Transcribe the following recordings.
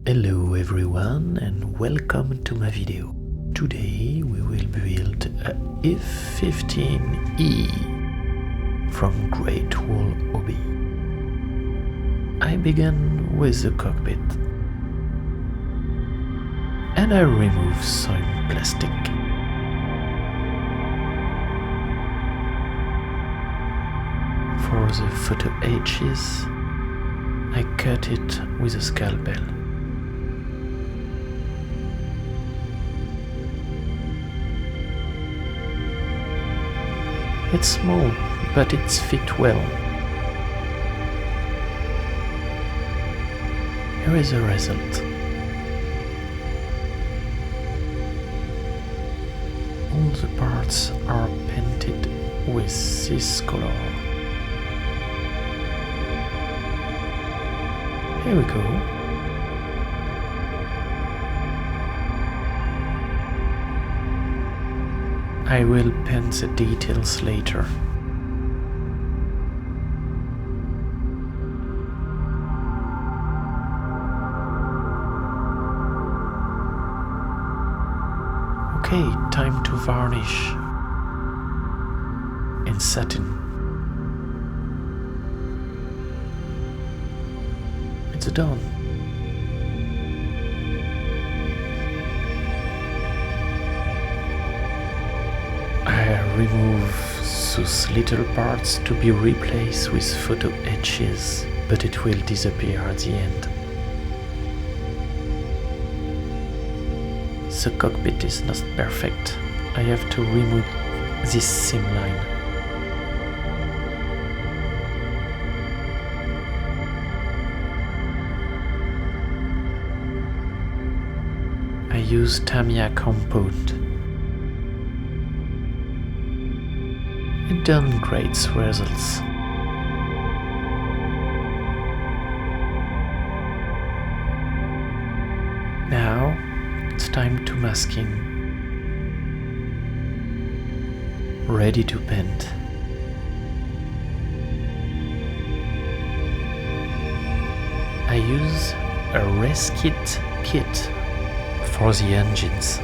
Hello everyone and welcome to my video. Today we will build a f15E from Great Wall Hobby. I begin with the cockpit and I remove some plastic. For the photo edges, I cut it with a scalpel. It's small, but it fits well. Here is the result. All the parts are painted with this color. Here we go. I will paint the details later. Okay, time to varnish in satin. It's done. I remove those little parts to be replaced with photo edges, but it will disappear at the end. The cockpit is not perfect. I have to remove this seam line. I use Tamiya compound. It done great results. Now it's time to masking. Ready to paint. I use a Reskit kit for the engines.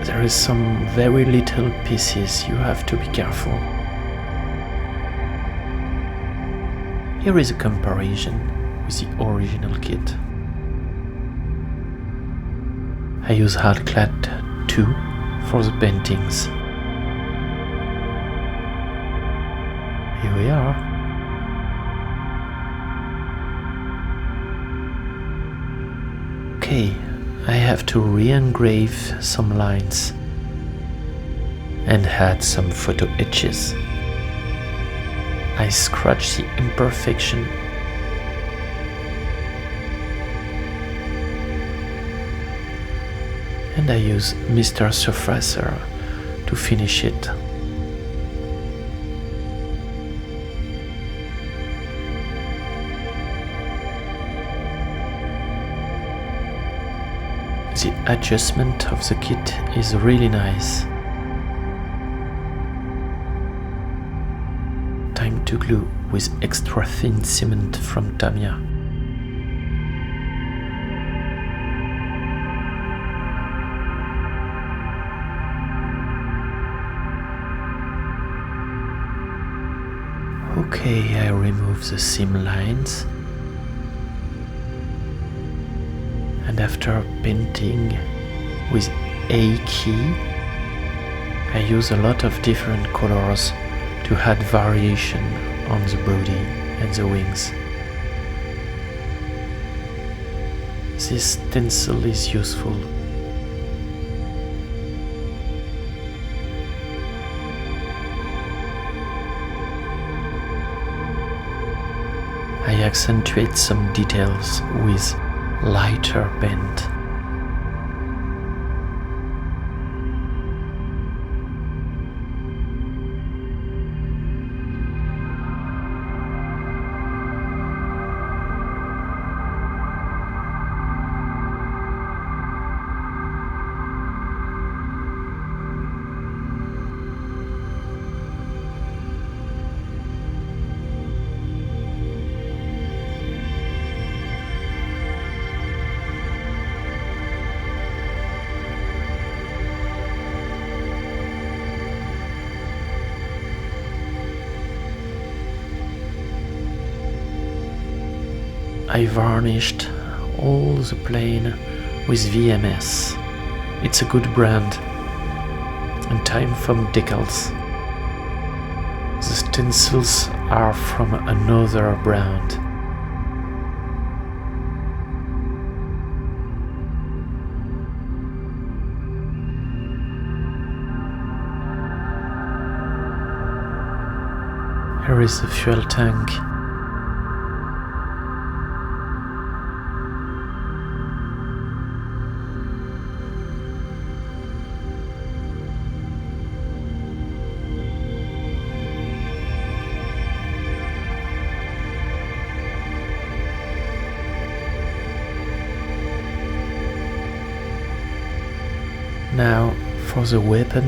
There is some very little pieces, you have to be careful. Here is a comparison with the original kit. I use Hardclad 2 for the paintings. Here we are. Okay. I have to re-engrave some lines and add some photo edges. I scratch the imperfection and I use Mr. Surfacer to finish it. The adjustment of the kit is really nice. Time to glue with extra thin cement from Tamiya. Okay, I remove the seam lines. And after painting with A key, I use a lot of different colors to add variation on the body and the wings. This stencil is useful. I accentuate some details with lighter paint. I varnished all the plane with VMS. It's a good brand. And time for decals. The stencils are from another brand. Here is the fuel tank. Now for the weapon,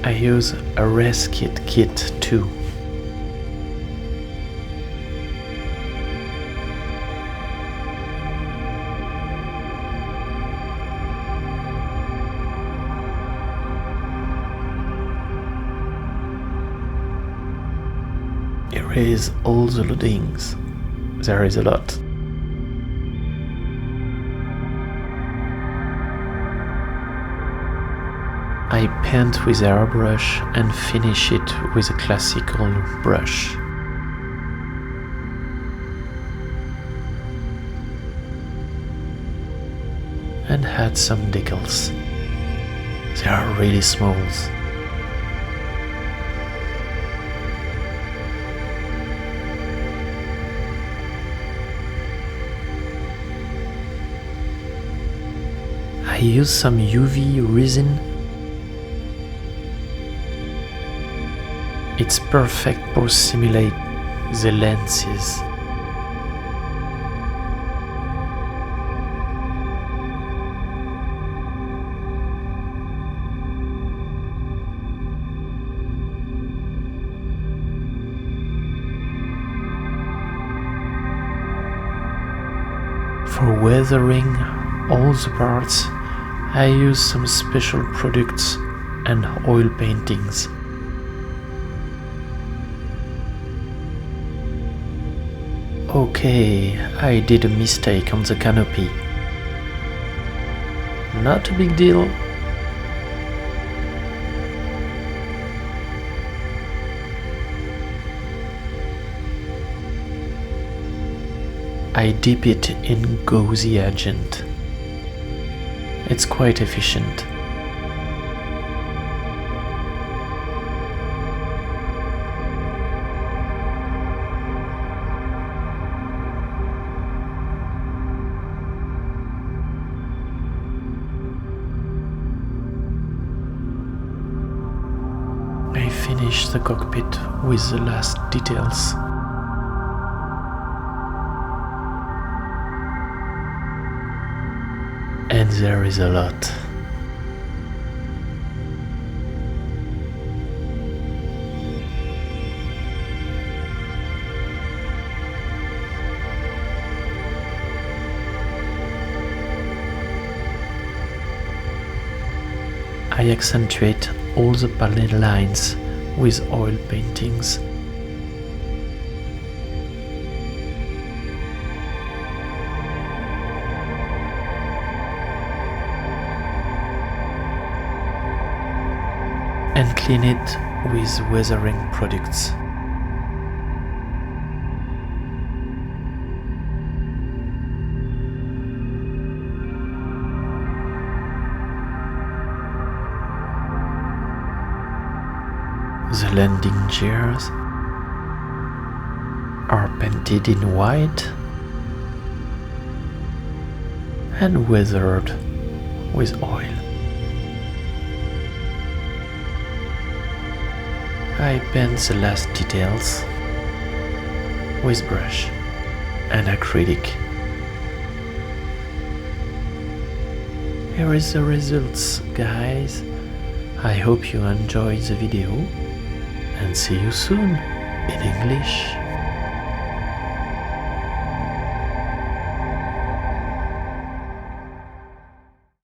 I use a Reskit kit too. Erase all the loadings. There is a lot. I paint with airbrush and finish it with a classical brush. And add some decals. They are really small. I use some UV resin. It's perfect for simulate the lenses. For weathering all the parts, I use some special products and oil paintings. Okay, I did a mistake on the canopy. Not a big deal. I dip it in gauzy agent. It's quite efficient. I finish the cockpit with the last details. And there is a lot. I accentuate all the panel lines with oil paintings. And clean it with weathering products. The landing gears are painted in white and weathered with oil. I paint the last details with brush and acrylic. Here is the results, guys. I hope you enjoyed the video and see you soon in English.